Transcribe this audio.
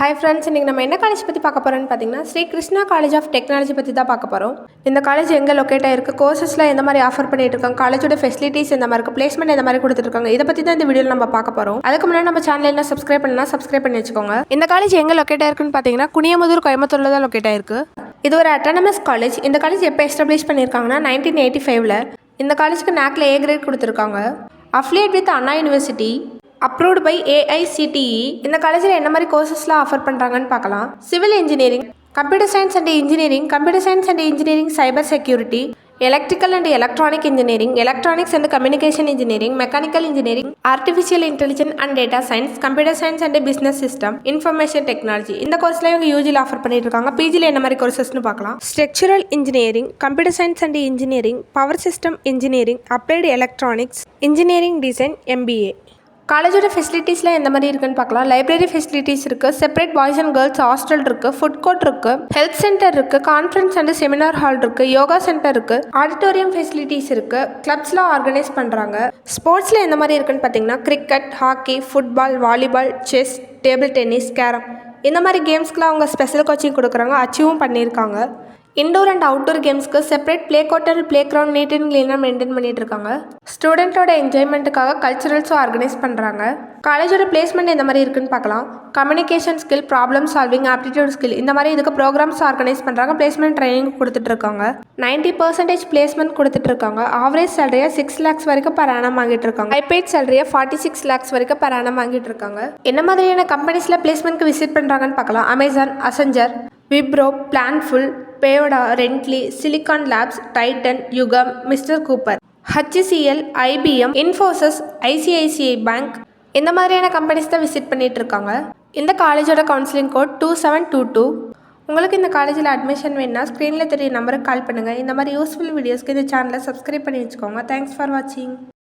Hi friends, இன்றைக்கி நம்ம என்ன காலேஜ் பற்றி பார்க்க போகிறோன்னு பார்த்தீங்கன்னா Sri Krishna college of technology பற்றி தான் பார்க்க போகிறோம். இந்த காலேஜ் எங்கே லொக்கேட் ஆகிருக்கு, கோர்சஸில் எந்த மாதிரி ஆஃபர் பண்ணிட்டு இருக்காங்க, காலேஜோட ஃபெசிலிட்டிஸ் எந்த மாதிரி இருக்குது, பிளேஸ்மெண்ட் எந்த மாதிரி கொடுத்துருக்காங்க, இதை பற்றி தான் இந்த வீடியோவில் நம்ம பார்க்க போகிறோம். அதுக்கு முன்னாடி நம்ம சேனல் என்ன சப்ஸ்கிரைப் பண்ணி வச்சுக்கோங்க. இந்த காலேஜ் எங்கே லொக்கேட் ஆயிருக்குன்னு பார்த்தீங்கன்னா குனியமுதூர், கோயம்புத்தூரில் தான் லொக்கேட் ஆயிருக்கு. இது ஒரு அட்டானமஸ் காலேஜ். இந்த காலேஜ் எப்போ எஸ்டாப்ளிஷ் பண்ணியிருக்காங்கன்னா 1985. இந்த காலேஜுக்கு NACல A கிரேட் கொடுத்துருக்காங்க. Affiliate with Anna university, approved by AICTE. இந்த காலேஜில் என்ன மாதிரி கோர்சஸ்லாம் ஆஃபர் பண்ணுறாங்கன்னு பார்க்கலாம். Civil engineering, computer science and engineering, cyber security, electrical and electronic engineering, electronics and communication engineering, mechanical engineering, artificial intelligence and data science, computer science and business system, information technology. இந்த கோர்ஸ்ல இவங்க யூஜியில் offer பண்ணிட்டு இருக்காங்க. பிஜியில் என்ன மாதிரி கோர்சஸ்னு பார்க்கலாம். Structural engineering, computer science and engineering, power system engineering, applied electronics, engineering design, MBA. காலேஜோட ஃபெசிலிட்டிஸில் எந்த மாதிரி இருக்குன்னு பார்க்கலாம். லைப்ரரி ஃபெசிலிட்டிஸ் இருக்குது, separate boys and girls hostel இருக்குது, ஃபுட் கோர்ட் இருக்குது, ஹெல்த் சென்டர் இருக்குது, கான்ஃபரன்ஸ் அண்ட் செமினார் ஹால் இருக்குது, யோகா சென்டர் இருக்குது, ஆடிட்டோரியம் ஃபெசிலிட்டிஸ் இருக்குது, கிளப்ஸ்லாம் ஆர்கனைஸ் பண்ணுறாங்க. ஸ்போர்ட்ஸில் எந்த மாதிரி இருக்குன்னு பார்த்தீங்கன்னா cricket, hockey, football, volleyball, chess, table tennis, carrom, இந்த மாதிரி கேம்ஸ்க்குலாம் அவங்க ஸ்பெஷல் கோச்சிங் கொடுக்குறாங்க, அச்சீவும் பண்ணியிருக்காங்க. இன்டோர் அண்ட் அவுட்டோர் கேம்ஸ்க்கு separate play court and playground neat and க்ளீனாக மெயின்டைன் பண்ணிட்டு இருக்காங்க. ஸ்டூடெண்ட்டோட என்ஜாய்மெண்ட்டுக்காக கல்ச்சுரல்ஸும் ஆர்கனைஸ் பண்ணுறாங்க. காலேஜோட பிளேஸ்மெண்ட் எந்த மாதிரி இருக்குன்னு பார்க்கலாம். Communication skill, problem solving, aptitude skill, இந்த மாதிரி இதுக்கு ப்ரோக்ராம்ஸ் ஆர்கனைஸ் பண்ணுறாங்க. பிளேஸ்மெண்ட் ட்ரைனிங் கொடுத்துட்டு இருக்காங்க. 90% பிளேஸ்மெண்ட் கொடுத்துட்டு இருக்காங்க. ஆவரேஜ் சேலரியாக 6 lakhs வரைக்கும் per annum வாங்கிட்டு இருக்காங்க. ஹைபேட் சேலரியாக 46 lakhs வரைக்கும் per annum வாங்கிட்டு இருக்காங்க. என்ன மாதிரியான கம்பெனிஸில் பிளேஸ்மெண்ட்க்கு விசிட் பண்ணுறாங்கன்னு பார்க்கலாம். Amazon, Accenture, Wipro, Planful, Payoda, Rently, Silicon Labs, Titan, Yugam, Mister Cooper, HCL, IBM, Infosys, ICICI bank, இந்த மாதிரியான கம்பெனிஸ் தான் விசிட் பண்ணிட்டு இருக்காங்க. இந்த காலேஜோட கவுன்சிலிங் கோட் 2722. உங்களுக்கு இந்த காலேஜில் அட்மிஷன் வேணுன்னா ஸ்க்ரீனில் தெரிய நம்பருக்கு கால் பண்ணுங்கள். இந்த மாதிரி யூஸ்ஃபுல் வீடியோஸ்க்கு இந்த சேனலை சப்ஸ்கிரைப் பண்ணி வச்சுக்கோங்க. தேங்க்ஸ் ஃபார் வாட்சிங்.